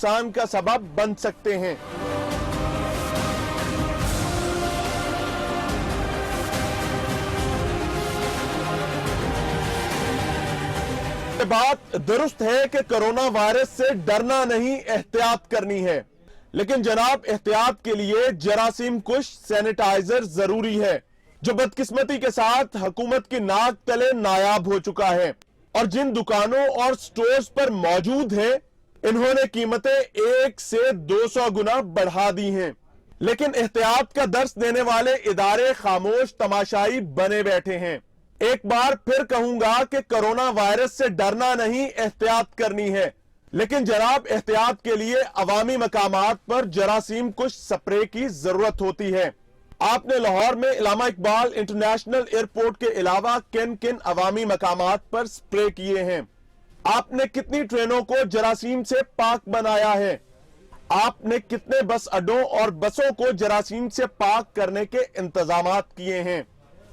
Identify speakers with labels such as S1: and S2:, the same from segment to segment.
S1: नुकसान का सबब बन सकते हैं। बात दुरुस्त है कि कोरोना वायरस से डरना नहीं, एहतियात करनी है, लेकिन जनाब एहतियात के लिए जरासीम कुश सैनिटाइजर जरूरी है, जो बदकिस्मती के साथ हुकूमत की नाक तले नायाब हो चुका है। और जिन दुकानों और स्टोर्स पर मौजूद है, इन्होंने कीमतें 1 से 200 गुना बढ़ा दी हैं। लेकिन एहतियात का दर्स देने वाले इदारे खामोश तमाशाई बने बैठे हैं। एक बार फिर कहूंगा कि कोरोना वायरस से डरना नहीं, एहतियात करनी है, लेकिन जनाब एहतियात के लिए अवामी मकामात पर जरासीम कुश स्प्रे की जरूरत होती है। आपने लाहौर में इलामा इकबाल इंटरनेशनल एयरपोर्ट के अलावा किन किन अवामी मकामात पर स्प्रे किए हैं? आपने कितनी ट्रेनों को जरासीम से पाक बनाया है? आपने कितने बस अड्डों और बसों को जरासीम से पाक करने के इंतजामात किए हैं?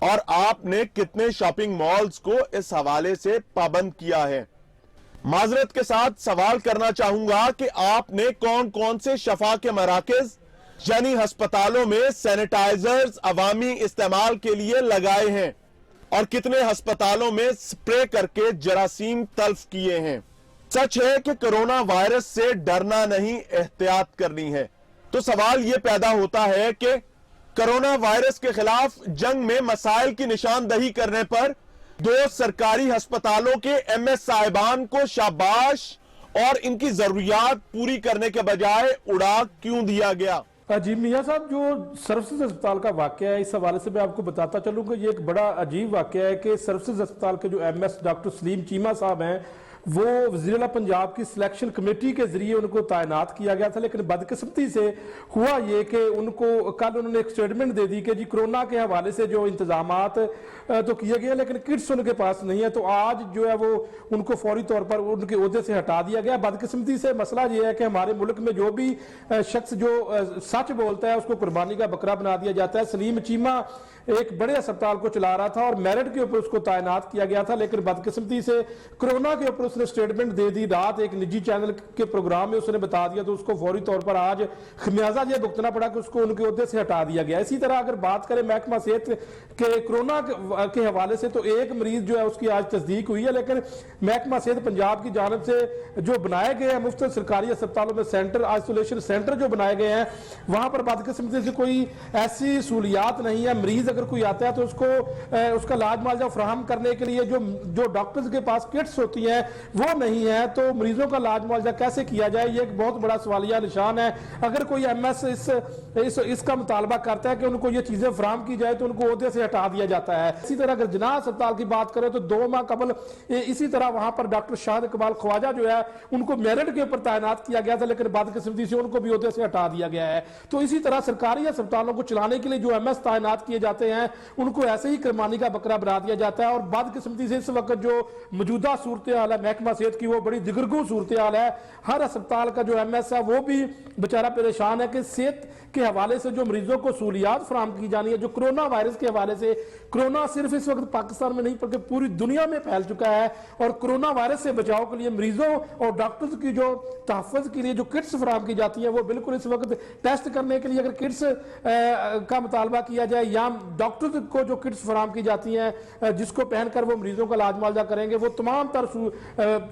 S1: और आपने कितने शॉपिंग मॉल्स को इस हवाले से पाबंद किया है? माजरत के साथ सवाल करना चाहूंगा कि आपने कौन कौन से शफा के मराकज यानी अस्पतालों में सैनिटाइजर्स अवामी इस्तेमाल के लिए लगाए हैं और कितने अस्पतालों में स्प्रे करके जरासीम तल्फ किए हैं? सच है कि कोरोना वायरस से डरना नहीं, एहतियात करनी है। तो सवाल यह पैदा होता है कि कोरोना वायरस के खिलाफ जंग में मसाइल की निशानदही करने पर 2 सरकारी अस्पतालों के एमएस साहिबान को शाबाश और इनकी जरूरियात पूरी करने के बजाय उड़ा क्यों दिया गया?
S2: जी मियाँ साहब, जो सर्विसेज अस्पताल का वाकया है, इस हवाले से मैं आपको बताता चलूंगा। ये एक बड़ा अजीब वाकया है कि सर्विसेज अस्पताल के जो एमएस डॉक्टर सलीम चीमा साहब हैं, वो वज़ीर-ए-आला पंजाब की सिलेक्शन कमेटी के जरिए उनको तैनात किया गया था। लेकिन बदकिस्मती से हुआ ये कि उनको कल उन्होंने एक स्टेटमेंट दे दी कि जी कोरोना के हवाले से जो इंतजामात तो किए गए, लेकिन किट्स उनके पास नहीं है। तो आज जो है वो उनको फौरी तौर पर उनके ओहदे से हटा दिया गया। बदकिस्मती से मसला ये है कि हमारे मुल्क में जो भी शख्स जो सच बोलता है उसको कुर्बानी का बकरा बना दिया जाता है। सलीम चीमा एक बड़े अस्पताल को चला रहा था और मेरिट के ऊपर उसको तैनात किया गया था, लेकिन बदकिस्मती से कोरोना के ऊपर उसने स्टेटमेंट दे दी। रात एक निजी चैनल के प्रोग्राम में उसने बता दिया, तो उसको फौरी तौर पर आज खमियाजा ये भुगतना पड़ा कि उसको उनके ओहदे से हटा दिया गया। इसी तरह अगर बात करें महकमा सेहत के कोरोना के हवाले से, तो एक मरीज जो है उसकी आज तस्दीक हुई है, लेकिन महकमा सेहत पंजाब की जानब से जो बनाए गए हैं मुफ्त सरकारी अस्पतालों में सेंटर, आइसोलेशन सेंटर जो बनाए गए हैं, वहां पर बदकिस्मती से कोई ऐसी सहूलियात नहीं है। मरीज अगर कोई आता है तो उसको उसका इलाज मुआवजा फराहम करने के लिए जो डॉक्टर्स के पास किट्स होती हैं वो नहीं है, तो मरीजों का इलाज मुआवजा कैसे किया जाए, ये एक बहुत बड़ा सवालिया निशान है। अगर कोई एमएस इसका मुतालबा करता है कि उनको ये चीजें फराहम की जाए, तो उनको ओहदे से हटा दिया जाता है। इसी तरह अगर जिन्ना अस्पताल की बात करें तो 2 माह कबल इसी तरह वहां पर डॉक्टर शाहिद इकबाल ख्वाजा जो है उनको मेरिट के ऊपर तैनात किया गया था, लेकिन बदकिस्मती से उनको भी ओहदे से हटा दिया गया है। तो इसी तरह सरकारी अस्पतालों को चलाने के लिए जो एमएस तैनात किए जाते हैं उनको ऐसे ही कुर्बानी का बकरा बना दिया जाता है। और बदकिस्मती से इस वक्त जो मौजूदा सूरत हाल है महकमा सेहत की, वो बड़ी दिगरगू सूरत हाल है। हर अस्पताल का जो एमएस है वो भी बेचारा परेशान है कि सेहत के हवाले से जो मरीजों को सहूलियात फराहम की जानी है, जो कोरोना वायरस के हवाले से, कोरोना सिर्फ इस वक्त पाकिस्तान में नहीं बल्कि पूरी दुनिया में फैल चुका है, और कोरोना वायरस से बचाव के लिए मरीजों और डॉक्टर्स की जो तहफ़्फ़ुज़ के लिए जो किट्स फराहम की जाती है, वो बिल्कुल इस वक्त टेस्ट करने के लिए अगर किट्स का मुतालबा किया जाए या डॉक्टर्स को जो किट्स फराहम की जाती हैं जिसको पहनकर वो मरीजों का इलाज मुआवजा करेंगे, वो तमाम तर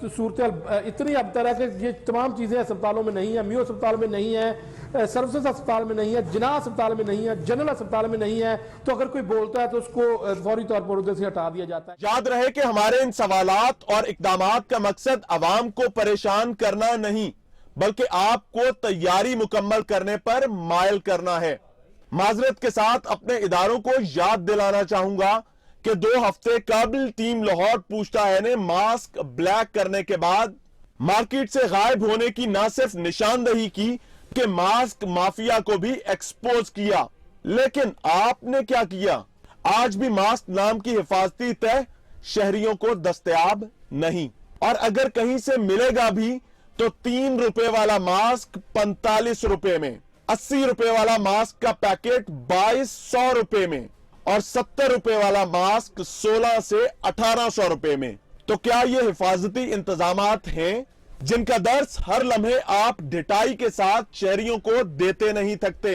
S2: सूरत इतनी अबतर है कि ये तमाम चीज़ें अस्पतालों में नहीं है। मियो अस्पताल में नहीं है, सर्विसेज अस्पताल में नहीं है, जिना अस्पताल में नहीं है, जनरल अस्पताल में नहीं है। तो अगर कोई बोलता है तो उसको फौरी तौर पर उधर से हटा दिया जाता है।
S1: याद रहे कि हमारे इन सवालात और इकदामात का मकसद अवाम को परेशान करना नहीं, बल्कि आपको तैयारी मुकम्मल करने पर मायल करना है। माजरत के साथ अपने इदारों को याद दिलाना चाहूंगा कि 2 हफ्ते कबल टीम लाहौर पूछताछ ने मास्क ब्लैक करने के बाद मार्केट से गायब होने की न सिर्फ निशानदही की कि मास्क माफिया को भी एक्सपोज किया, लेकिन आपने क्या किया? आज भी मास्क नाम की हिफाजती तय शहरियों को दस्तयाब नहीं, और अगर कहीं से मिलेगा भी तो 3 रुपए वाला मास्क 45 रुपए में, 80 रुपए वाला मास्क का पैकेट 2200 रुपए में, और 70 रुपए वाला मास्क 16 से 1800 रुपए में। तो क्या ये हिफाजती इंतजामात हैं जिनका दर्स हर लम्हे आप ढिठाई के साथ शहरियों को देते नहीं थकते।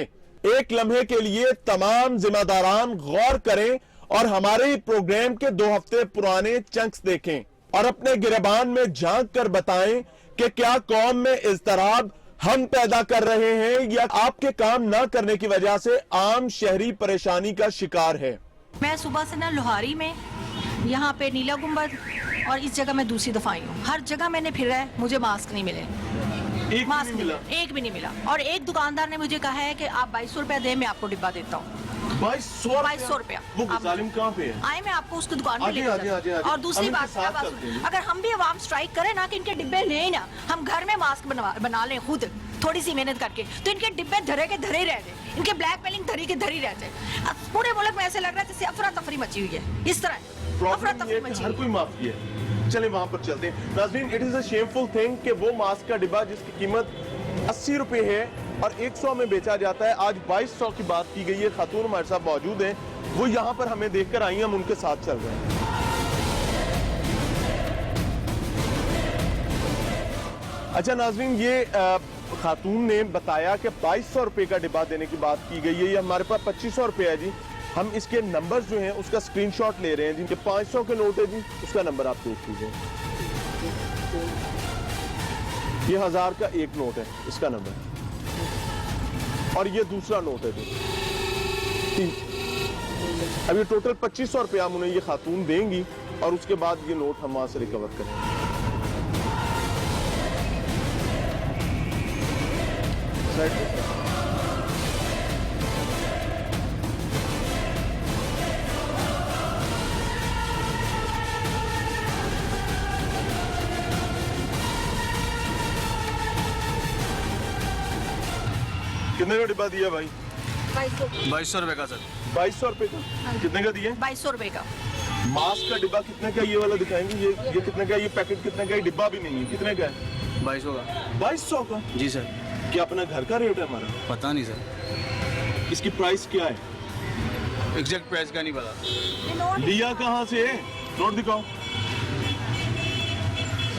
S1: एक लम्हे के लिए तमाम जिम्मेदारान गौर करें और हमारे ही प्रोग्राम के 2 हफ्ते पुराने चंक्स देखें और अपने गिरबान में झांक कर बताएं कि क्या कौम में इज़्तिराब हम पैदा कर रहे हैं या आपके काम ना करने की वजह से आम शहरी परेशानी का शिकार है।
S3: मैं सुबह से ना लोहारी में, यहाँ पे नीला गुंबद और इस जगह मैं दूसरी दफा आई हूँ। हर जगह मैंने फिरा है, मुझे मास्क नहीं मिले। मास्क नहीं मिला, एक भी नहीं मिला। और एक दुकानदार ने मुझे कहा है कि आप 2200 रुपया दें, मैं आपको डिब्बा देता हूँ।
S1: 2200
S3: रुपया।
S1: वो जालिम कहाँ पे है?
S3: आए मैं आपको उसकी दुकान पे लेकर जाऊँ। और दूसरी बात, अगर हम भी अवाम स्ट्राइक करें ना कि इनके डिब्बे लें ना, हम घर में मास्क बना लें खुद थोड़ी सी मेहनत करके, तो इनके डिब्बे धरे के धरे रह जाए, इनके ब्लैक मेलिंग धरी के धरी रह जाए। पूरे मुल्क में ऐसे लग रहा है जैसे अफरा तफरी मची हुई है। इस तरह अफरा तफरी मची
S1: हर कोई माफी है। चले वहां पर चलते हैं। नाज़रीन, it is a shameful thing कि वो मास्क का डिब्बा जिसकी कीमत 80 रुपए है और 100 में बेचा जाता है, आज 2200 की बात की गई है। खातून हमारे साथ मौजूद हैं, वो यहाँ पर हमें देखकर आई हैं, हम उनके साथ चल रहे हैं। अच्छा नाज़रीन, ये खातून ने बताया कि 2200 रुपए का डिब्बा देने की बात की गई है। ये हमारे पास 2500 रुपए है जी। हम इसके नंबर्स जो हैं उसका स्क्रीनशॉट ले रहे हैं जी। 500 के नोट है जी, उसका नंबर आप देख लीजिए। ये 1000 का एक नोट है, इसका नंबर। और ये दूसरा नोट है जी। अब ये टोटल 2500 रुपया हम उन्हें ये खातून देंगी और उसके बाद ये नोट हम वहां से रिकवर करेंगे। कितने का डिब्बा दिया भाई?
S4: 2200 रुपए का सर।
S1: 2200 रुपए का? कितने का दिया?
S3: 2200 रुपए का।
S1: मास्क का डिब्बा कितने का? ये वाला दिखाएंगे। ये कितने का? ये पैकेट कितने का? ये डिब्बा भी नहीं है, कितने का है?
S4: 2200 का।
S1: 2200 का?
S4: जी सर।
S1: क्या अपना घर का रेट है हमारा?
S4: पता नहीं सर,
S1: इसकी प्राइस क्या है?
S4: एग्जैक्ट प्राइस का नहीं पता।
S1: लिया कहाँ से है? नोट दिखाओ।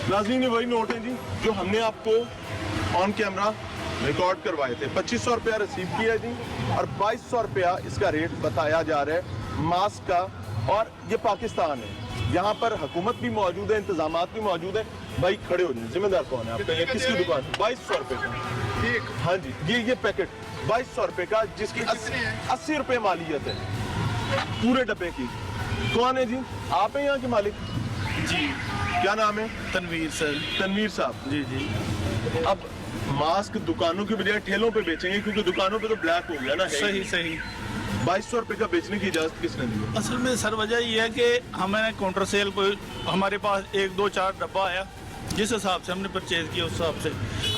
S1: नाज़रीन, ये वही नोट है जी जो हमने आपको ऑन कैमरा रिकॉर्ड करवाए थे। 2500 रुपया रिसीव किया जी और 2200 रुपया इसका रेट बताया जा रहा है मास्क का। और ये पाकिस्तान है, यहाँ पर हुकूमत भी मौजूद है, इंतजामात भी मौजूद है। भाई खड़े हो जाए, जिम्मेदार कौन है आपका? ये किसकी दुकान? 2200 रुपए का। ठीक, हाँ जी। ये पैकेट 2200 रुपए का, जिसकी 80 रुपए मालियत है पूरे डब्बे की। कौन है जी? आप हैं यहाँ के मालिक?
S4: जी।
S1: क्या नाम है?
S4: तनवीर सर।
S1: तनवीर साहब
S4: जी जी।
S1: अब मास्क दुकानों के बजाय ठेलों पे बेचेंगे क्योंकि दुकानों पे तो ब्लैक हो गया ना।
S4: सही सही।
S1: 2200 रुपए का बेचने की इजाजत किसने दी?
S4: असल में सर वजह ये है कि हमें काउंटर सेल को हमारे पास 1 2 4 डब्बा आया, जिस हिसाब से हमने परचेज किया उस हिसाब से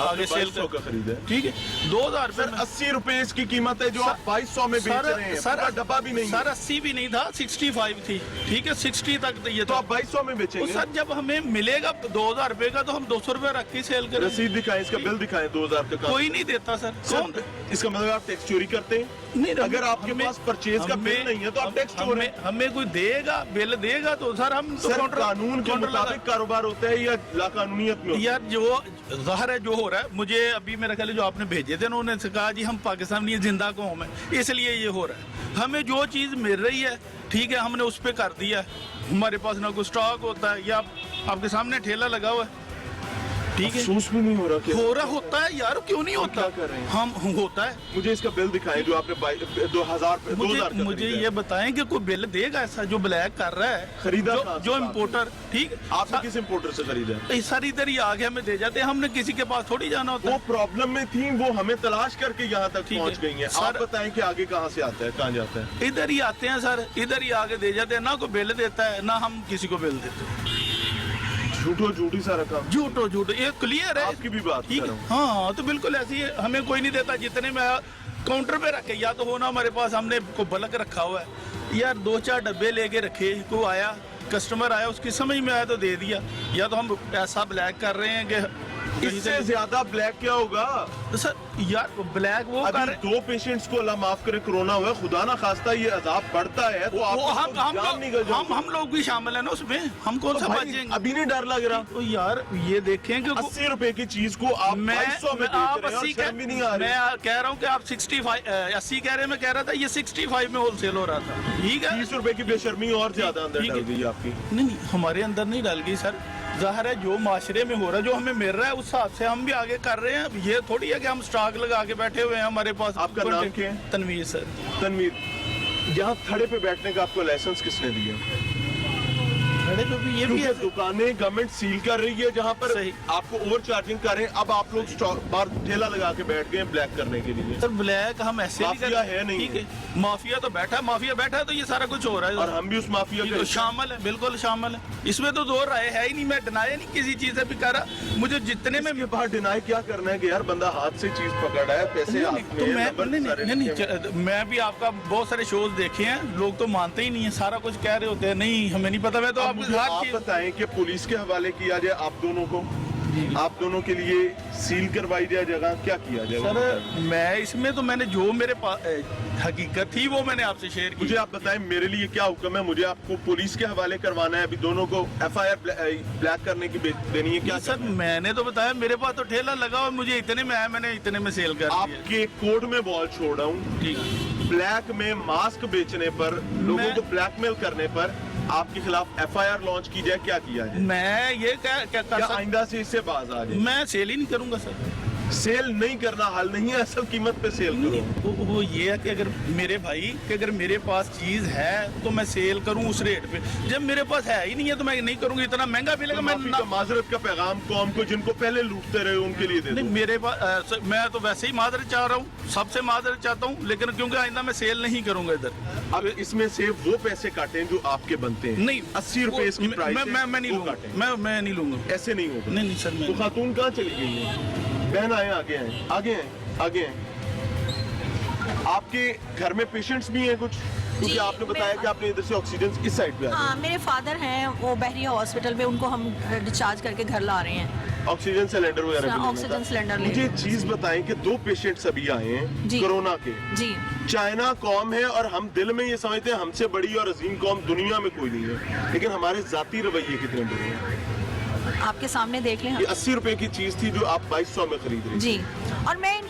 S4: आगे सेल
S1: का खरीदा।
S4: ठीक है। 2000 रुपए में
S1: 80 रुपए इसकी कीमत है जो आप 2200 में बेच रहे हैं।
S4: सर
S1: डब्बा भी नहीं
S4: सर 80 भी नहीं था, 65 थी। ठीक है, 60 तक ये
S1: तो आप 2200 में बेचेंगे।
S4: सर जब हमें मिलेगा 2000 रुपए का तो हम 200 रुपए रख के सेल करें।
S1: रसीद दिखाएं, इसका बिल दिखाएं 2000 का।
S4: कोई नहीं देता सर। कौन?
S1: इसका मतलब आप टैक्स चोरी करते हैं?
S4: नहीं,
S1: अगर आपके पास परचेज का बिल नहीं है तो आप टैक्स चोर हैं।
S4: हमें कोई देगा, बिल देगा तो सर हम तो
S1: कानून के मुताबिक कारोबार होता है या लाकानूनियत में?
S4: यार जो ज़ाहिर है जो हो रहा है, मुझे अभी मेरा ख्याल है जो आपने भेजे थे उन्होंने कहा जी हम पाकिस्तान में जिंदा कौम है, इसलिए ये हो रहा है। हमें जो चीज़ मिल रही है ठीक है, हमने उस पर कर दिया। हमारे पास ना कोई स्टॉक होता है, या आपके सामने ठेला लगा हुआ है। ठीक है,
S1: अफसोस भी नहीं हो रहा? क्या
S4: हो रहा होता है यार, क्यों नहीं होता?
S1: क्या कर रहे हैं?
S4: हम होता है।
S1: मुझे इसका बिल दिखाएं जो आपने 2000
S4: मुझे ये बताएं कि कोई बिल देगा ऐसा जो ब्लैक कर रहा है?
S1: खरीदा
S4: जो इम्पोर्टर। ठीक,
S1: आपने किस इम्पोर्टर से खरीदा?
S4: सर इधर ही आगे हमें दे जाते हैं, हमने किसी के पास थोड़ी जाना होता
S1: वो
S4: है।
S1: प्रॉब्लम में थी, वो हमें तलाश करके यहाँ तक
S4: ठीक
S1: पहुँच
S4: है।
S1: गई हैं।
S4: सर-
S1: आप बताएं कि आगे कहाँ से आता है, कहाँ जाता है?
S4: इधर ही आते हैं सर, इधर ही आगे दे जाते हैं। ना कोई बिल देता है, ना हम किसी को बिल देते हैं।
S1: झूठो झूठी सारा काम।
S4: झूठो झूठो, ये क्लियर है।
S1: आपकी भी बात
S4: ठीक
S1: कर
S4: है,
S1: रहा हूं।
S4: हाँ तो बिल्कुल ऐसी है। हमें कोई नहीं देता, जितने में काउंटर पे रखे या तो होना हमारे पास, हमने को बल्क रखा हुआ है यार। 2 4 डब्बे लेके रखे, को आया कस्टमर आया, उसकी समझ में आया तो दे दिया। या तो हम ऐसा ब्लैक कर रहे हैं कि
S1: इससे ज्यादा ब्लैक क्या होगा?
S4: तो सर यार ब्लैक वो
S1: अभी
S4: कर
S1: 2 पेशेंट्स को अल्लाह माफ करे कोरोना हुआ, खुदा ना खास्ता ये अजाब बढ़ता है तो आप
S4: वो हम लोग भी शामिल है ना उसमें, हम कौन सा बचेंगे?
S1: अभी नहीं डर लग रहा?
S4: तो यार ये देखें कि
S1: 80 रुपए की चीज को आप 250 में बेच रहे हैं और शर्म भी नहीं आ रही।
S4: मैं कह रहा हूँ कि आप 80 कह रहे हैं, मैं कह रहा था ये 65 में होलसेल हो रहा था, ठीक है?
S1: 30 रुपए की बेशर्मी और ज्यादा अंदर डाल गई आपकी।
S4: नहीं हमारे अंदर नहीं डाल गई सर, जाहिर है जो माशरे में हो रहा है, जो हमें मिल रहा है उस हिसाब से हम भी आगे कर रहे हैं। ये थोड़ी है कि हम स्टॉक लगा के बैठे हुए हैं हमारे पास।
S1: आपका नाम क्या है?
S4: तनवीर सर।
S1: तनवीर, यहाँ खड़े पे बैठने का आपको लाइसेंस किसने दिया?
S4: खड़े पे भी ये भी
S1: क्योंकि
S4: है
S1: दुकानें गवर्नमेंट सील कर रही है जहाँ पर
S4: सही।
S1: आपको ओवर चार्जिंग कर रहे हैं, अब आप लोग स्टॉक बार ठेला लगा के बैठ गए ब्लैक करने के लिए।
S4: सर ब्लैक हम ऐसे नहीं
S1: माफिया है नहीं
S4: ठीक है, माफिया तो बैठा है, माफिया बैठा है तो ये सारा कुछ हो रहा है
S1: और हम भी उस माफिया
S4: तो
S1: के
S4: शामिल है, बिल्कुल शामिल है, इसमें तो दो राय है ही नहीं। मैं डिनाई नहीं किसी चीज से भी कर रहा, मुझे जितने में
S1: इसके बाहर डिनाई क्या करना है कि यार बंदा हाथ से चीज पकड़ रहा है, पैसे हाथ में
S4: तो
S1: है,
S4: मैं
S1: नंबर सारे लिखे हैं।
S4: मैं भी आपका बहुत सारे शोज देखे हैं, लोग तो मानते ही नहीं है, सारा कुछ कह रहे होते हैं नहीं हमें नहीं पता। मैं तो
S1: अब मुझे आप बताएं कि पुलिस के हवाले किया जाए आप दोनों को, आप दोनों के लिए सील करवाई जाए जगह, क्या किया जाए?
S4: सर मैं इसमें तो मैंने जो मेरे पास हकीकत थी वो मैंने आपसे शेयर की।
S1: मुझे आप बताएं मेरे लिए क्या हुक्म है? मुझे आपको पुलिस के हवाले करवाना है, अभी दोनों को FIR ब्लैक करने की देनी है क्या?
S4: सर मैंने तो बताया मेरे पास तो ठेला लगा और मुझे इतने में आया, मैंने इतने में सेल कर दिया।
S1: आपके कोर्ट में बॉल छोड़ रहा हूँ,
S4: ठीक है।
S1: ब्लैक में मास्क बेचने पर, लोगों को ब्लैकमेल करने पर आपके खिलाफ FIR लॉन्च की जाए, क्या किया है?
S4: मैं ये क्या कर
S1: क्या आइंदा से इससे बाज आ जाए?
S4: मैं सेल ही नहीं करूंगा सर।
S1: सेल नहीं करना हल नहीं है, असल कीमत पे सेल करो।
S4: वो ये है कि अगर मेरे भाई कि अगर मेरे पास चीज है तो मैं सेल करूं उस रेट पे, जब मेरे पास है ही नहीं है तो मैं नहीं करूंगा, इतना महंगा मिलेगा। मैं
S1: माजरत का पैगाम कौम को जिनको पहले लूटते रहे उनके लिए दे दो।
S4: नहीं मेरे पास मैं तो वैसे ही माजरत चाह रहा हूँ, सबसे माजरत चाहता हूँ, लेकिन क्योंकि आइंदा मैं सेल नहीं करूंगा इधर।
S1: अब इसमें से वो पैसे काटें जो आपके बनते हैं।
S4: नहीं
S1: 80 रुपए इसकी प्राइस है,
S4: मैं नहीं
S1: वो
S4: लूंगा,
S1: काटें।
S4: मैं नहीं लूंगा,
S1: ऐसे नहीं होगा।
S4: नहीं सर
S1: तो खातून कहाँ चली गई है? बहन आए, आगे हैं, आगे हैं, आगे हैं। आपके घर में पेशेंट्स भी हैं कुछ? क्योंकि आपने बताया कि आपने इधर से ऑक्सीजन इस साइड पे आ
S3: हाँ, मेरे फादर हैं, वो बहरिया हॉस्पिटल में, उनको हम डिस्चार्ज करके घर ला रहे हैं।
S1: ऑक्सीजन सिलेंडर वगैरह भी लेना
S3: ऑक्सीजन
S1: था।
S3: सिलेंडर ले
S1: मुझे चीज बताएं कि 2 पेशेंट्स अभी आए हैं
S3: जी।
S1: कोरोना के।
S3: जी
S1: चाइना कौम है और हम दिल में ये समझते हैं हमसे बड़ी और अजीम कौम दुनिया में कोई नहीं है, लेकिन हमारे जाती रवैये कितने बड़े हैं।
S3: आपके सामने देख लें।
S1: ये 80 रुपए की चीज थी जो आप 2200 में खरीद रही।
S3: जी, और मैं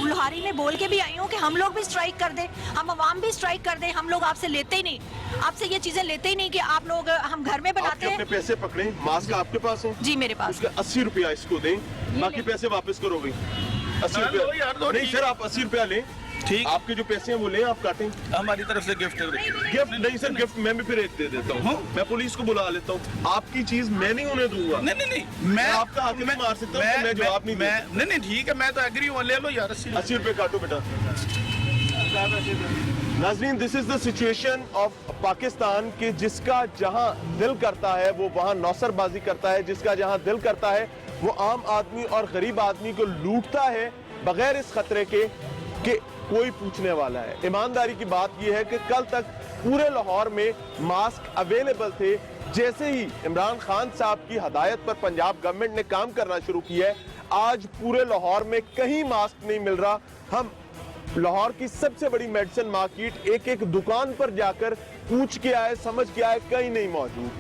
S3: लोहारी में बोल के भी आई हूँ कि हम लोग भी स्ट्राइक कर दें, हम अवाम भी स्ट्राइक कर दें। हम लोग आपसे लेते ही नहीं, आपसे ये चीजें लेते ही नहीं कि आप लोग, हम घर में बनाते
S1: अपने
S3: हैं।
S1: पैसे पकड़े, मास्क आपके पास है?
S3: जी मेरे पास।
S1: उसका 80 रुपया इसको दें, बाकी पैसे वापस करोगे? 80 रुपया नहीं सर, आप 80 रुपया लें,
S4: ठीक।
S1: आपके जो पैसे हैं वो लें, आप काटें।
S4: हमारी तरफ से गिफ्ट
S1: गिफ्ट नहीं सर, गिफ्ट मैं भी फिर एक दे देता हूँ। मैं पुलिस को बुला लेता हूँ, आपकी चीज मैं नहीं उन्हें दूंगा।
S4: नहीं मैं
S1: आपका हाथ नहीं मार सकता हूँ, मैं जवाब नहीं दूंगा।
S4: नहीं ठीक है, मैं तो एग्री हूँ, ले लो यार
S1: 80 रुपए काटो बेटा। नाज़रीन, this is the situation of Pakistan कि जिसका जहां दिल करता है वो वहां नौसरबाजी करता है, जिसका जहां दिल करता है वो आम आदमी और गरीब आदमी को लूटता है बगैर इस खतरे के कि कोई पूछने वाला है। ईमानदारी की बात यह है कि कल तक पूरे लाहौर में मास्क अवेलेबल थे। जैसे ही इमरान खान साहब की हदायत पर पंजाब गवर्नमेंट ने काम करना शुरू किया है, आज पूरे लाहौर में कहीं मास्क नहीं मिल रहा। हम लाहौर की सबसे बड़ी मेडिसिन मार्केट एक एक दुकान पर जाकर पूछ के आए, समझ के आए, कहीं नहीं मौजूद।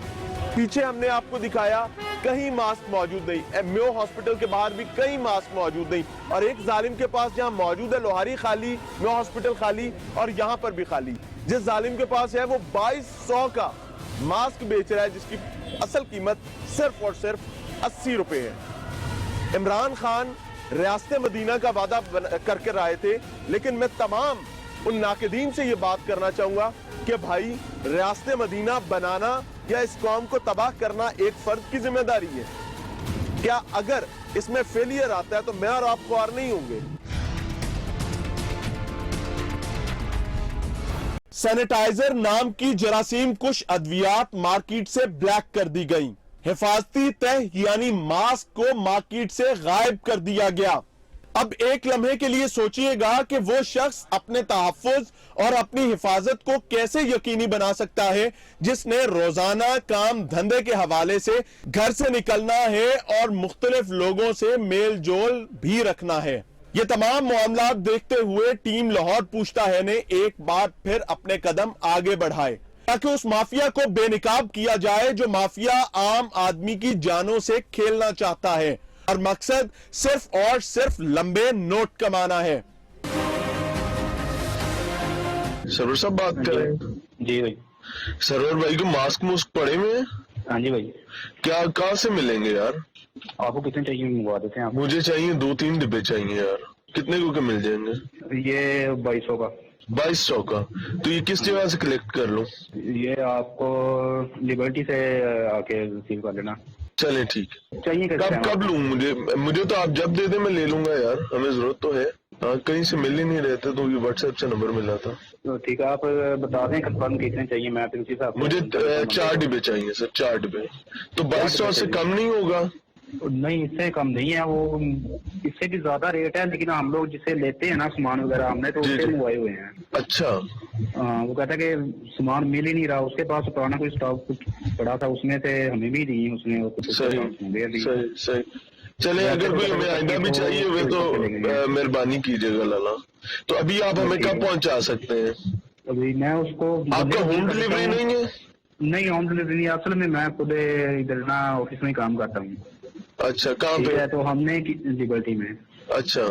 S1: पीछे हमने आपको दिखाया, कहीं मास्क मौजूद नहीं। म्यो हॉस्पिटल के बाहर भी कहीं मास्क मौजूद नहीं, और एक जालिम के पास जहां मौजूद है लोहारी खाली, म्यो हॉस्पिटल खाली, और यहां पर भी खाली। जिस जालिम के पास है वो 2200 का मास्क बेच रहा है, जिसकी असल कीमत सिर्फ और सिर्फ 80 रुपए है। इमरान खान रियासत मदीना का वादा करके आए थे, लेकिन मैं तमाम उन नाकिदीन से ये बात करना चाहूंगा कि भाई, रियासत मदीना बनाना या इस कौम को तबाह करना एक फर्द की जिम्मेदारी है। क्या अगर इसमें फेलियर आता है तो मैं और आप ख्वार नहीं होंगे? सैनिटाइजर नाम की जरासीम कुश अद्वियात मार्केट से ब्लैक कर दी गई। हिफाजती तह यानी मास्क को मार्केट से गायब कर दिया गया। अब एक लम्हे के लिए सोचिएगा कि वो शख्स अपने तहफ्फुज और अपनी हिफाजत को कैसे यकीनी बना सकता है जिसने रोजाना काम धंधे के हवाले से घर से निकलना है और मुख्तलिफ लोगों से मेल जोल भी रखना है। ये तमाम मामला देखते हुए टीम लाहौर पूछता है ने एक बार फिर अपने कदम आगे बढ़ाए ताकि उस माफिया को बेनिकाब किया जाए जो माफिया आम आदमी की जानों से खेलना चाहता है और मकसद सिर्फ और सिर्फ लंबे नोट कमाना है।
S5: सरवर साहब बात कर रहे हैं?
S6: जी भाई।
S5: सरवर भाई को मास्क मुस्क पड़े हुए हैं?
S6: हाँ जी भाई।
S5: क्या कहाँ से मिलेंगे यार?
S6: आपको कितने चाहिए मंगवा देते हैं आप?
S5: मुझे चाहिए 2-3 डिब्बे चाहिए यार। कितने को के मिल जाएंगे?
S6: ये 2200 का।
S5: 2200 का? तो ये किस जगह से कलेक्ट कर लूं?
S6: ये आपको लिबर्टी से आके रिसीव कर लेना।
S5: चले ठीक है।
S6: चाहिए
S5: कब लूं? मुझे तो आप जब दे दे मैं ले लूंगा यार, हमें जरूरत तो है। हाँ, कहीं से मिल ही नहीं रहते तो ये व्हाट्सएप से नंबर मिला था।
S6: तो ठीक है, आप बता दें कंफर्म कितने चाहिए, मैं फिर उसी हिसाब से।
S5: मुझे 4 डिब्बे चाहिए सर, 4 डिब्बे। तो 2200 से कम नहीं होगा?
S6: नहीं, इससे कम नहीं है, वो इससे भी ज्यादा रेट है, लेकिन हम लोग जिसे लेते हैं ना सामान वगैरह, हमने तो उससे मंगवाए हुए हैं।
S5: अच्छा।
S6: वो कहता है कि सामान मिल ही नहीं रहा, उसके पास पुराना कोई स्टॉक कुछ पड़ा था, उसमें से हमें भी दी, उसने
S5: सही। चले, अगर कोई हमें आइंदा भी चाहिए हुए तो मेहरबानी कीजिएगा लाला। तो अभी आप हमें कब पहुंचा सकते हैं?
S6: अभी मैं उसको,
S5: आपका होम डिलीवरी नहीं है?
S6: नहीं, होम डिलीवरी नहीं, असल में मैं खुद इधर ना ऑफिस में ही काम करता हूँ।
S5: अच्छा, कहाँ पे?
S6: तो हमने लिबर्टी में।
S5: अच्छा,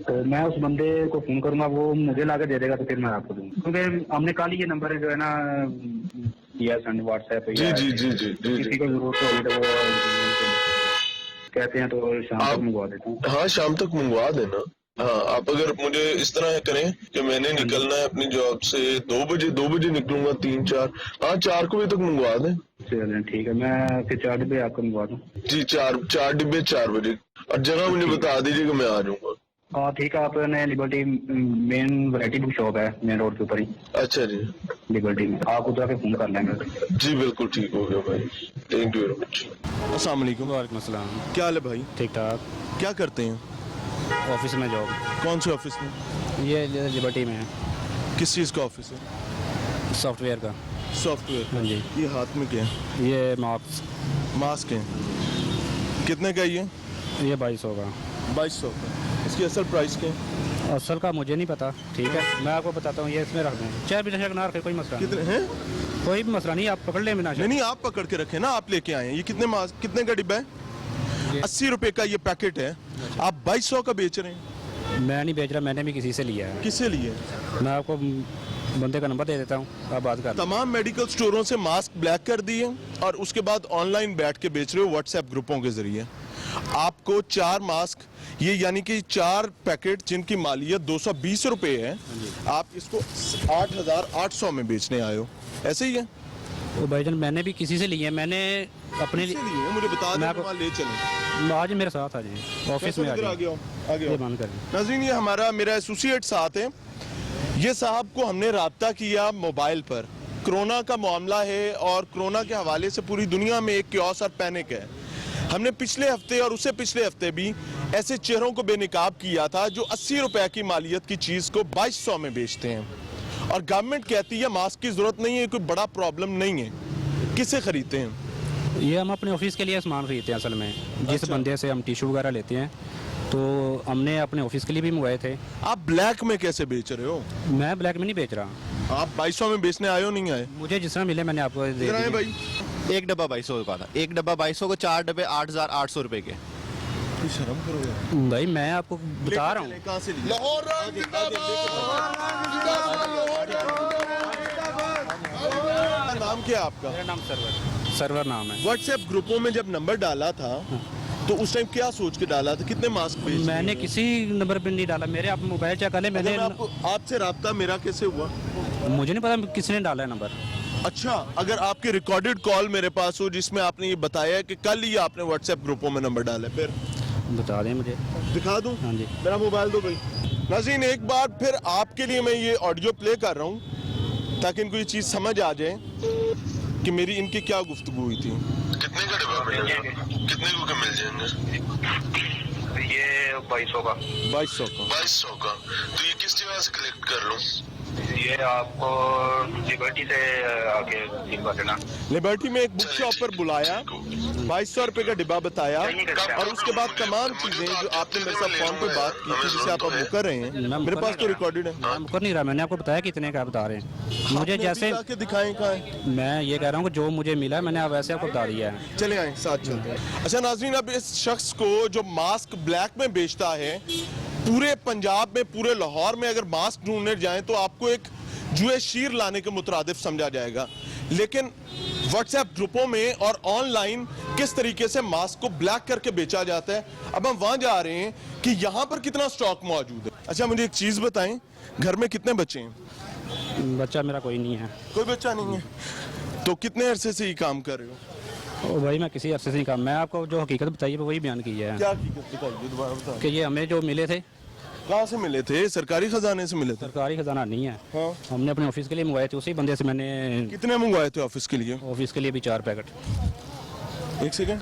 S6: तो मैं उस बंदे को फोन करूंगा, वो मुझे लाके दे देगा, तो फिर मैं आपको दूंगा, क्योंकि हमने कल ये नंबर जो है ना दिया संड व्हाट्सएप पे।
S5: जी।
S6: किसी को जरूरत होगी तो वो कहते हैं तो शाम तक मंगवा देता हूँ।
S5: हाँ, शाम तक मंगवा देना। हाँ, आप अगर मुझे इस तरह करें कि मैंने निकलना है अपनी जॉब से 2 बजे निकलूंगा, 3-4, हाँ 4 को भी तक मंगवा दें।
S6: चलिए ठीक है, मैं फिर 4 डिब्बे आपको मंगवा दूँ।
S5: जी, 4 डिब्बे 4 बजे, और जगह मुझे बता दीजिएगा, मैं आ जाऊंगा।
S6: हाँ ठीक है, आपने liberty main variety book shop है मेन रोड के ऊपर ही।
S5: अच्छा जी,
S6: लिबर्टी में आप उधर के फोन कर लेंगे।
S5: जी बिल्कुल, ठीक हो गया भाई, थैंक यू वेरी मच।
S1: अस्सलाम वालेकुम।
S7: वालेकुम अस्सलाम।
S1: क्या हाल है भाई?
S7: ठीक ठाक।
S1: क्या करते हैं?
S7: ऑफिस में जॉब।
S1: कौन से ऑफिस में?
S7: ये लिबर्टी में है।
S1: किस चीज़ का ऑफिस है?
S7: सॉफ्टवेयर का।
S1: सॉफ्टवेयर।
S7: हाँ जी।
S1: ये हाथ में क्या है?
S7: ये मास्क
S1: है। कितने का ये?
S7: 2200 का।
S1: 2200 का। इसकी असल प्राइस क्या है?
S7: असल का मुझे नहीं पता, ठीक है, मैं आपको बताता हूँ, ये इसमें रख दें, चाहे भी नशा ना रखे, कोई मसला
S1: कितने हैं?
S7: कोई भी मसला नहीं, आप पकड़ लें बिना।
S1: नहीं, आप पकड़ के रखें ना, आप लेके आए हैं। ये कितने का डिब्बा है? 80 रुपए का ये पैकेट है, आप 2200 का बेच रहे हैं।
S7: मैं नहीं बेच रहा, मैंने भी किसी से लिया है।
S1: किससे लिए?
S7: मैं आपको बंदे का नंबर दे देता हूँ, आप बात कर।
S1: तमाम मेडिकल स्टोरों से मास्क ब्लैक कर दिए और उसके बाद ऑनलाइन बैठ के बेच रहे हो व्हाट्सएप ग्रुपों के जरिए। आपको 4 मास्क, ये यानी कि 4 पैकेट जिनकी मालियत 220 रुपए है, आप इसको 8800 में बेचने आए हो, ऐसे ही है?
S7: वो भाईजान मैंने भी किसी से लिए, मैंने अपने लिए
S1: मुझे बता दें,
S7: आपको
S1: ले चलें।
S7: आज मेरे साथ आ जाइए ऑफिस में,
S1: आगे
S7: बंद करें।
S1: नाज़रीन, ये मेरा एसोसिएट साथ है। ये साहब को हमने राब्ता किया मोबाइल पर। कोरोना का मामला है और कोरोना के हवाले से पूरी दुनिया में एक क्योस और पैनिक है। हमने पिछले हफ्ते और उससे पिछले हफ्ते भी ऐसे चेहरों को बेनिकाब किया था जो 80 रुपए की मालियत की चीज को 2200 में बेचते हैं, और गवर्नमेंट कहती है मास्क की जरूरत नहीं है, कोई बड़ा प्रॉब्लम नहीं है। किसे खरीदते हैं?
S7: ये हम अपने ऑफिस के लिए सामान खरीदते हैं असल में। जिस बंदे से हम टिश्यू वगैरह लेते हैं, तो हमने अपने ऑफिस के लिए भी मंगवाए थे।
S1: आप ब्लैक में कैसे बेच रहे हो?
S7: मैं ब्लैक में नहीं बेच रहा।
S1: आप 2200 में बेचने आए हो? नहीं आए?
S7: मुझे जिस तरह मिले मैंने आपको दे दिए
S1: भाई।
S8: एक डब्बा 2200 का था, एक डब्बा 2200 को 4 डब्बे 8800 रुपए के।
S1: शर्म करो यार
S7: भाई, मैं आपको बता रहा हूँ।
S1: कहाँ से लिए? लाहौर नाम क्या है आपका?
S7: मेरा नाम सरवर नाम है।
S1: व्हाट्सएप ग्रुपों में जब नंबर डाला था तो उस टाइम क्या सोच के डाला था? कितने मास्क बेच?
S7: मैंने किसी नंबर पे नहीं डाला, मेरे आप मोबाइल चेक कर ले। मैंने
S1: आपसे राब्ता मेरा कैसे हुआ?
S7: मुझे नहीं पता किसने डाला है नंबर।
S1: अच्छा, अगर आपके रिकॉर्डेड कॉल मेरे पास हो जिसमें आपने ये बताया कि कल ही आपने व्हाट्सएप ग्रुपों में नंबर डाला, फिर
S7: बता दें मुझे।
S1: दिखा दूं?
S7: हाँ जी।
S1: मेरा मोबाइल दो भाई। नाज़रीन, एक बार फिर आपके लिए मैं ये ऑडियो प्ले कर रहा हूँ ताकि इनको ये चीज़ समझ आ जाए कि मेरी इनकी क्या गुफ्तगू हुई थी।
S5: कितने का डिब्बा मिलेगा? कितने को के मिल जाएंगे?
S6: ये 2200 का।
S1: 2200 का।
S5: 2200 का। तो ये किस जगह से कलेक्ट कर लूँ?
S6: ये आपको लिबर्टी से आगे 3 बजे ना।
S1: लिबर्टी में एक बुक शॉप पर बुलाया, 2200 रुपए का डिब्बा बताया, और उसके बाद तमाम चीजें जो आपने मेरे साथ फोन पे बात की थी, जिसे आप अब मुकर रहे हैं, मेरे पास तो रिकॉर्डेड है।
S7: मैं मुकर नहीं रहा, मैंने आपको बताया कितने का बता रहे हैं। मुझे जैसे
S1: के दिखाएं कहाँ है?
S7: मैं ये कह रहा हूँ कि जो मुझे मिला है मैंने आप वैसे आपको बता दिया है।
S1: चले आए, साथ चलते हैं। अच्छा नाज़रीन, अब इस शख्स को जो मास्क ब्लैक में बेचता है, पूरे पंजाब में, पूरे लाहौर में अगर मास्क ढूंढने जाएं तो आपको एक जुए शीर लाने के मुतरादिफ समझा जाएगा। लेकिन व्हाट्सएप ग्रुपों में और ऑनलाइन किस तरीके से मास्क को ब्लैक करके बेचा जाता है, अब हम वहां जा रहे हैं कि यहाँ पर कितना स्टॉक मौजूद है। अच्छा मुझे एक चीज बताएं, घर में कितने बच्चे हैं?
S7: बच्चा मेरा कोई नहीं है।
S1: कोई बच्चा नहीं है। तो कितने अरसे से ये काम कर रहे हो?
S7: ओ भाई मैं किसी अरसे से नहीं काम, मैं आपको जो हकीकत बताई है वही बयान की है।
S1: क्या हकीकत बताइए, दोबारा बताओ।
S7: कि ये हमें जो मिले थे,
S1: कहाँ से मिले थे? सरकारी खजाने से मिले थे?
S7: सरकारी खजाना नहीं है।
S1: हाँ।
S7: हमने अपने ऑफिस के लिए मंगवाए थे, उसी बंदे से मैंने
S1: कितने मंगवाए थे ऑफिस के लिए?
S7: ऑफिस के लिए भी 4 पैकेट।
S1: एक सेकंड,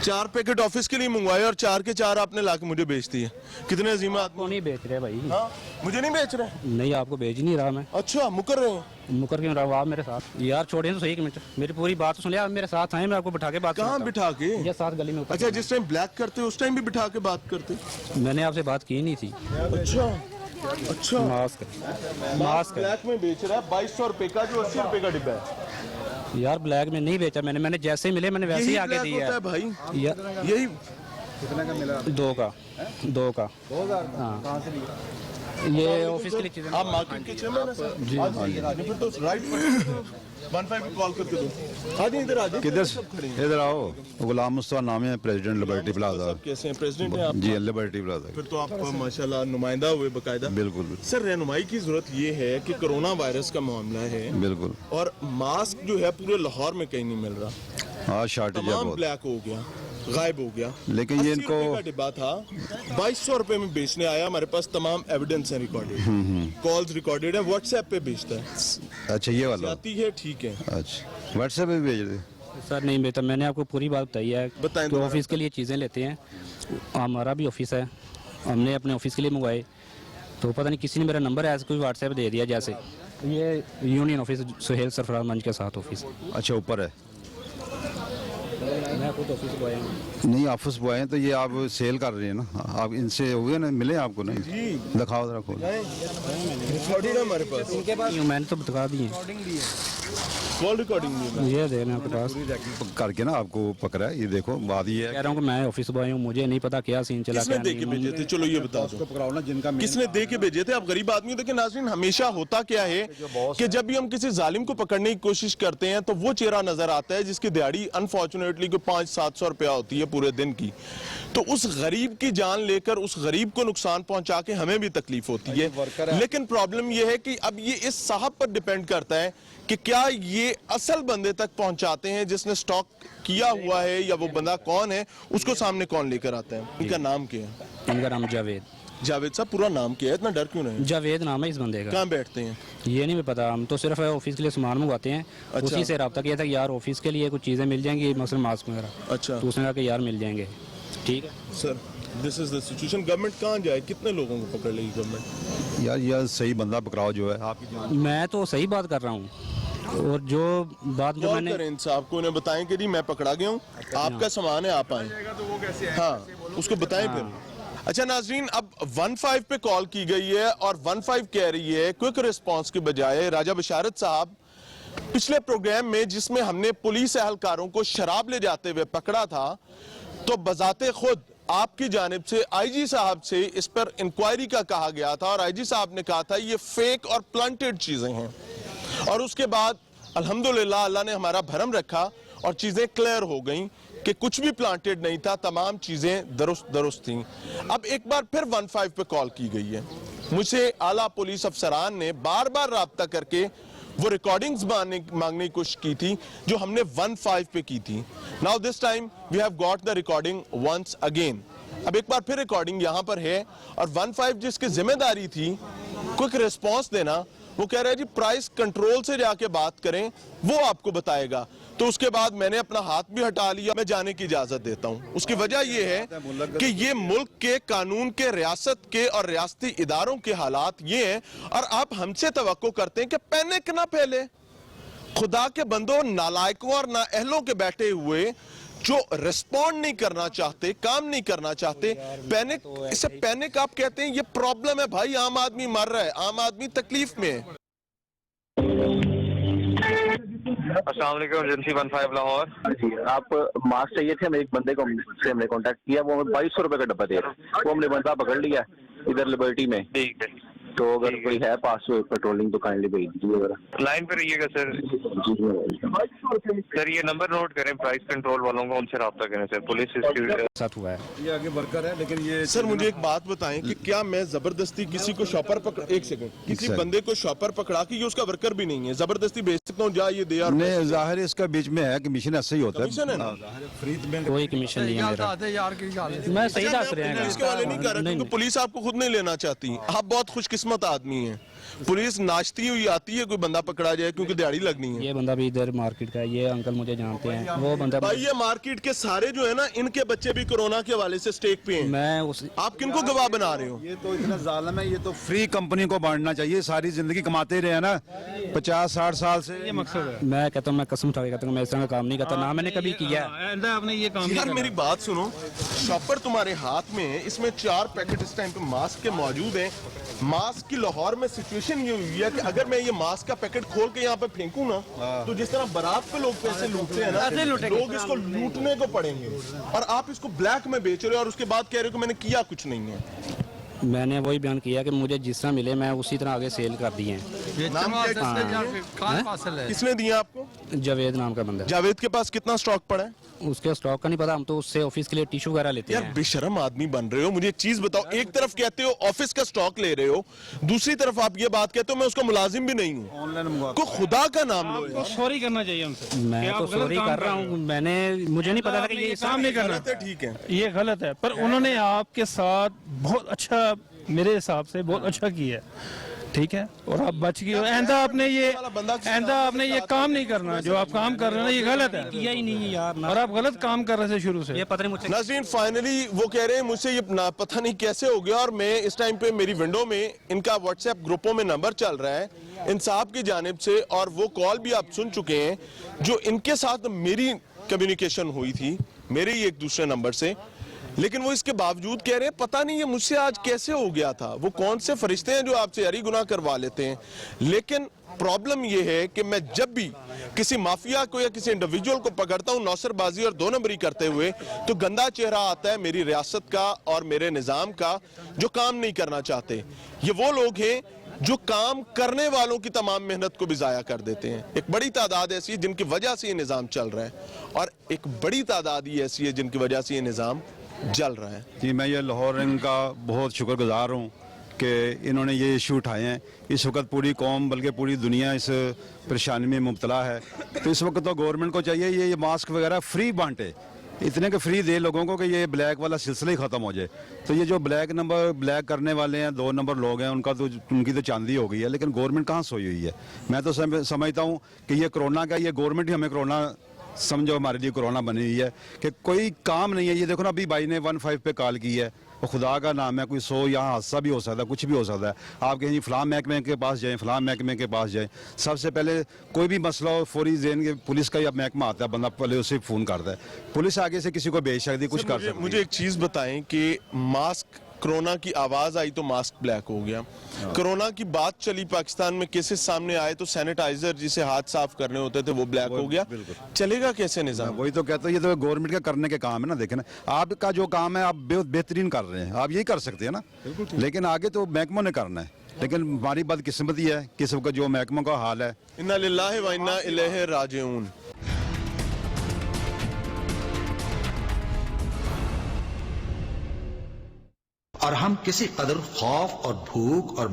S1: 4 पैकेट ऑफिस के लिए मंगवाए और 4 के 4 आपने लाके मुझे बेच दिए। कितने अजीम आदमी।
S7: वो नहीं बेच रहे भाई।
S1: हाँ, मुझे नहीं बेच रहे।
S7: नहीं आपको भेज ही नहीं रहा मैं।
S1: अच्छा मुकर रहे हैं।
S7: मुकर क्यों रहा हो आप मेरे साथ? यार छोड़िए तो सही, एक मिनट मेरी पूरी बात तो सुनिए। आप मेरे साथ आए, मैं आपको बिठा के बात
S1: कहाँ
S7: करता हूँ।
S1: बिठा के?
S7: ये साथ गली में ऊपर।
S1: अच्छा, जिस टाइम ब्लैक करते उस टाइम भी बिठा के बात करते?
S7: मैंने आपसे बात की नहीं थी।
S1: अच्छा अच्छा।
S7: मास्क
S1: ब्लैक में बेच रहा है 2200 रुपए का, जो 80 रुपए का डिब्बा है।
S7: यार ब्लैक में नहीं बेचा मैंने जैसे मिले मैंने वैसे ही
S1: यही
S7: आगे
S1: ब्लैक
S7: दिया
S1: होता है भाई,
S7: यार।
S1: यही।
S7: 2 का 2000। हाँ ये ऑफिस के लिए चीजें।
S1: आप मार्केट के चेयरमैन हैं सर?
S7: जी
S1: हाँ जी। फिर तो राइट 15 पे कॉल करके दो। हाँ जी, इधर आ जाइए।
S9: किधर
S1: सब खड़े हैं।
S9: इधर आओ। गुलाम मुस्तफा नाम है, प्रेसिडेंट लिबर्टी प्लाजा।
S1: कैसे हैं? प्रेसिडेंट हैं आप?
S9: जी लिबर्टी प्लाजा।
S1: फिर तो आप माशाल्लाह नुमाइंदा हुए बकायदा।
S9: बिल्कुल
S1: सर, रहनुमाई की जरूरत ये है कि कोरोना वायरस का मामला है,
S9: बिल्कुल।
S1: और मास्क जो है पूरे लाहौर में कहीं नहीं मिल रहा,
S9: हाँ शॉर्टेज है
S1: तमाम
S9: बहुत।
S1: ब्लैक हो गया, गायब हो गया।
S9: लेकिन ये
S1: 80
S9: इनको-
S1: रुपए का डिब्बा था, 2200 रुपए में बेचने आया। हमारे पास तमाम एविडेंस है, रिकॉर्डेड कॉल्स रिकॉर्डेड है, व्हाट्सएप पे बेचता है।
S9: अच्छा ये वाला।
S1: आती है, ठीक है।
S9: अच्छा व्हाट्सएप पे भी भेज दे।
S7: सर नहीं बेटा, मैंने आपको पूरी बात बताई है।
S1: बताएं
S7: कि
S1: दोबारा।
S7: ऑफिस के लिए चीज़ें लेते हैं, हमारा भी ऑफिस है, हमने अपने ऑफिस के लिए मंगवाए, तो पता नहीं किसी ने मेरा नंबर ऐसे कोई व्हाट्सएप दे दिया। जैसे ये यूनियन ऑफिस सुहेल सरफराज मंच के साथ ऑफिस।
S9: अच्छा ऊपर है।
S7: मैं खुद ऑफिस बॉय हूँ।
S9: नहीं ऑफिस बॉय हैं तो ये आप सेल कर रहे हैं ना, आप इनसे हो गए ना, मिले आपको नहीं? दिखाओ जरा खोल।
S1: रिकॉर्डेड है हमारे पास,
S7: मैंने तो बता दिए,
S1: कॉल रिकॉर्डिंग भी है।
S7: ये देना आपके पास।
S9: करके ना आपको पकड़ा है, ये देखो बात ये
S7: कह
S9: है।
S7: रहा हूँ कि मैं ऑफिस बॉय हूँ, मुझे नहीं पता क्या सीन चला,
S1: किसने
S7: क्या
S1: दे के
S7: नहीं।
S1: भेजे थे? चलो ये बता दो,
S9: पकड़ाओ ना जिनका
S1: किसने दे के भेजे थे? आप गरीब आदमी हो। देखिए नाज़रीन, हमेशा होता क्या है कि जब भी हम किसी जालिम को पकड़ने की कोशिश करते हैं तो वो चेहरा नजर आता है जिसकी दिहाड़ी अनफॉर्चुनेटली को 500-700 रुपया होती है पूरे दिन की। तो उस गरीब की जान लेकर उस गरीब को नुकसान पहुंचा के हमें भी तकलीफ होती है। लेकिन प्रॉब्लम यह है कि अब ये इस साहब पर डिपेंड करता है कि क्या ये असल बंदे तक पहुंचाते हैं जिसने स्टॉक किया हुआ है, या वो बंदा कौन है, उसको सामने कौन लेकर आता है। इनका नाम क्या है?
S7: इनका नाम जावेद।
S1: जावेद साहब, पूरा नाम क्या है? इतना डर क्यों नहीं?
S7: जावेद नाम है इस बंदे का।
S1: कहाँ बैठते हैं?
S7: ये नहीं पता, हम तो सिर्फ ऑफिस के लिए सामान मंगवाते हैं।
S1: अच्छा।
S7: उसी से रब्ता किया था कि यार ऑफिस के लिए कुछ चीज़ें मिल जाएंगी, मसलन मास्क वगैरह।
S1: अच्छा
S7: तो उसने कहा कि यार मिल जाएंगे। ठीक है
S1: sir, this is the situation. Government कहाँ जाए? कितने लोगों को पकड़ लेगी गवर्नमेंट?
S9: यार यह सही बंदा पकड़ाओ जो है आपकी जान।
S7: मैं तो सही बात कर रहा हूँ, और जो बात जो
S1: कॉल
S7: मैंने
S1: करें इन साहब को, उन्हें बताएं कि जी मैं पकड़ा गया हूँ, आपका सामान है, आप आए। हाँ, उसको बताएं फिर। अच्छा नाजरीन, अब 15 पे कॉल की गई है और 15 कह रही है क्विक रिस्पांस के बजाय। राजा बशारत साहब, पिछले प्रोग्राम में जिसमें हमने पुलिस एहलकारों को शराब ले जाते हुए पकड़ा था, तो बजाते खुद आपकी जानिब से आईजी साहब से इस पर इंक्वायरी का कहा गया था, और आईजी साहब ने कहा था ये फेक और प्लांटेड चीजें हैं। और उसके बाद अल्हम्दुलिल्लाह अल्लाह ने हमारा भरम रखा और चीजें क्लियर हो गईं कि कुछ भी प्लांटेड नहीं था, तमाम चीजें दुरुस्त थीं। अब एक बार फिर 15 पे कॉल की गई है। मुझसे आला पुलिस अफसरान ने बार बार राब्ता करके वो रिकॉर्डिंग्स मांगने की कोशिश की थी जो हमने 15 पे की थी। Now this time we have got the recording once again. अब एक बार फिर रिकॉर्डिंग यहां पर है, और 15 जिसकी जिम्मेदारी थी क्विक रिस्पांस देना, वो कह रहे हैं जी प्राइस कंट्रोल से जाके बात करें, वो आपको बताएगा। तो उसके बाद मैंने अपना हाथ भी हटा लिया, मैं जाने की इजाजत देता हूं। उसकी वजह यह है कि ये मुल्क के कानून के, रियासत के और रियासती इदारों के हालात ये हैं, और आप हमसे तवक्को करते हैं कि पैनिक ना फैले। खुदा के बंदों, नालायकों और नाअहलों के बैठे हुए जो रिस्पॉन्ड नहीं करना चाहते, काम नहीं करना चाहते, पैनिक, इसे पैनिक आप कहते हैं, ये प्रॉब्लम है भाई। आम आदमी मर रहा है, आम आदमी तकलीफ में है।
S10: अस्सलाम वालेकुम, एजेंसी 15 लाहौर जी। आप मास्क चाहिए थे, हमें एक बंदे को से हमने कांटेक्ट किया, वो हमें 2200 रुपए का डब्बा दे रहा है। वो हमने बंदा पकड़ लिया इधर लिबर्टी में। ठीक है, तो अगर कोई है पास पेट्रोलिंग तो काइंडली भेज दीजिए।
S11: लाइन पे रहिएगा सर। सर ये नंबर नोट करें, प्राइस कंट्रोल वालों को, उनसे रब्ता करें सर। पुलिस
S7: साथ हुआ है,
S9: ये आगे वर्कर है, लेकिन ये
S1: सर मुझे एक बात बताएं कि क्या मैं जबरदस्ती किसी को शॉपर पकड़, एक सेकंड, किसी बंदे को शॉपर पकड़ा के, ये उसका वर्कर भी नहीं है, जबरदस्ती भेज सकता हूँ, जा ये दे यार?
S9: नहीं, जाहिर है इसका बीच में है, कमीशन ऐसे ही होता है।
S1: कमीशन है ना?
S7: कोई कमीशन नहीं है मेरा, मैं सही दस रहे हैं।
S1: पुलिस के वाले नहीं कर रहे, क्योंकि पुलिस आपको खुद नहीं लेना चाहती। आप बहुत खुशकिस्मत आदमी हैं। पुलिस नाचती हुई आती है, कोई बंदा पकड़ा जाए क्योंकि दिहाड़ी लगनी है।
S7: ये बंदा भी इधर मार्केट का है, ये अंकल मुझे जानते हैं। वो बंदा
S1: भाई, ये मार्केट के सारे जो है ना, इनके बच्चे भी कोरोना के हवाले से स्टेक पे हैं।
S7: मैं उस
S1: आप किनको गवाह बना रहे हो?
S9: ये तो इतना जालिम है, ये तो फ्री कंपनी को बांटना चाहिए। सारी जिंदगी कमाते रहे ना 50-60 साल से, ये मकसद है।
S7: मैं कहता हूँ, मैं कसम उठा के कहता हूँ, मैं इस तरह का काम नहीं करता, ना मैंने कभी किया।
S11: आपने ये काम
S1: यार मेरी बात सुनो, शॉपर तुम्हारे हाथ में है, इसमें 4 पैकेट इस टाइम पे मास्क के मौजूद हैं। मास्क की लाहौर में सिचुएशन ये हुई है कि अगर मैं ये मास्क का पैकेट खोल के यहाँ पे फेंकूं ना, तो जिस तरह बारात पे लोग पैसे लूटते हैं ना, लोग इसको लूटने को पड़ेंगे। और आप इसको ब्लैक में बेच रहे हो और उसके बाद कह रहे हो कि मैंने किया कुछ नहीं है।
S7: मैंने वही बयान किया कि मुझे जिस तरह मिले मैं उसी तरह आगे सेल कर दिए हैं।
S1: नाम किसने दिया आपको?
S7: जावेद नाम का बंदा।
S1: जावेद के पास कितना स्टॉक पड़ा है?
S7: उसके स्टॉक का नहीं पता, हम तो उससे ऑफिस के लिए टिश्यू वगैरह लेते
S1: यार
S7: हैं।
S1: बेशरम आदमी बन रहे हो। मुझे एक चीज बताओ, एक तरफ कहते हो ऑफिस का स्टॉक ले रहे हो, दूसरी तरफ आप ये बात कहते हो मैं उसका मुलाजिम भी नहीं हूँ।
S9: ऑनलाइन
S1: को खुदा का नाम लो।
S11: सॉरी करना चाहिए हमसे।
S7: मैं तो सॉरी कर रहा हूँ, मुझे नहीं पता था कि ये
S11: काम नहीं करना।
S1: ठीक है,
S11: ये गलत है, पर उन्होंने आपके साथ बहुत अच्छा, मेरे हिसाब से बहुत अच्छा किया है। ठीक है, और आप बच गए। आइंदा आपने ये काम नहीं करना, जो आप काम कर रहे हैं ना, ये गलत है।
S7: किया ही नहीं है यार,
S11: और आप गलत काम कर रहे थे शुरू से।
S7: ये पता नहीं मुझसे।
S1: नाज़रीन, फाइनली वो कह रहे हैं मुझसे ये पता नहीं कैसे हो गया, और मैं इस टाइम पे मेरी विंडो में इनका व्हाट्सएप ग्रुपों में नंबर चल रहा है इंसाफ की जानिब से, और वो कॉल भी आप सुन चुके हैं जो इनके साथ मेरी कम्युनिकेशन हुई थी, मेरे ही एक दूसरे नंबर से। लेकिन वो इसके बावजूद कह रहे हैं पता नहीं ये मुझसे आज कैसे हो गया था। वो कौन से फरिश्ते हैं जो आपसे यारी गुनाह करवा लेते हैं। लेकिन प्रॉब्लम ये है कि मैं जब भी किसी माफिया को या किसी इंडिविजुअल को पकड़ता हूं नौसरबाजी और 2 नंबरी करते हुए, तो गंदा चेहरा आता है मेरी रियासत का और मेरे निजाम का, जो काम नहीं करना चाहते। ये वो लोग हैं जो काम करने वालों की तमाम मेहनत को भी जाया कर देते हैं। एक बड़ी तादाद ऐसी है जिनकी वजह से ये निजाम चल रहा है, और एक बड़ी तादाद ही ऐसी है जिनकी वजह से ये निजाम जल रहा है।
S9: जी, मैं ये लाहौर रिंग का बहुत शुक्रगुजार हूँ कि इन्होंने ये इशू उठाए हैं। इस वक्त पूरी कौम बल्कि पूरी दुनिया इस परेशानी में मुब्तला है, तो इस वक्त तो गवर्नमेंट को चाहिए ये मास्क वगैरह फ्री बांटे, इतने के फ्री दे लोगों को कि ये ब्लैक वाला सिलसिला ही ख़त्म हो जाए। तो ये जो ब्लैक करने वाले हैं 2 नंबर लोग हैं, उनकी तो चांदी हो गई है, लेकिन गवर्नमेंट कहाँ सोई हुई है। मैं तो समझता हूँ कि ये कोरोना का, ये गवर्नमेंट ही हमें कोरोना समझो, हमारे लिए कोरोना बनी हुई है कि कोई काम नहीं है। ये देखो ना, अभी भाई ने 15 पे कॉल की है, और खुदा का नाम है, कोई 100 यहाँ हादसा भी हो सकता है, कुछ भी हो सकता है। आप कहें फलां महकमे के पास जाएं, फलां महकमे के पास जाएं। सबसे पहले कोई भी मसला हो, फौरी जेन के पुलिस का ही महकमा आता है, बंदा पहले उसे फ़ोन करता है, पुलिस आगे से किसी को भेज सकती है, कुछ कर सकती है।
S1: मुझे एक चीज़ बताएं कि मास्क, कोरोना की आवाज आई तो मास्क ब्लैक हो गया। कोरोना की बात चली, पाकिस्तान में केसेस सामने आए तो सैनिटाइजर जिसे हाथ साफ करने होते थे वो ब्लैक हो गया। चलेगा कैसे निजाम?
S9: वही तो कहता हूँ, ये तो गवर्नमेंट का करने के काम है ना। देखें ना, आपका जो काम है आप बेहतरीन कर रहे हैं, आप यही कर सकते हैं ना, लेकिन आगे तो महकमों ने करना है। लेकिन हमारी बदकिस्मती है किस वक्त जो महकमों का हाल है।
S1: इन्ना लिल्लाहि व इन्ना इलैहि राजिऊन।
S12: और हम किसी कदर खौफ और भूख और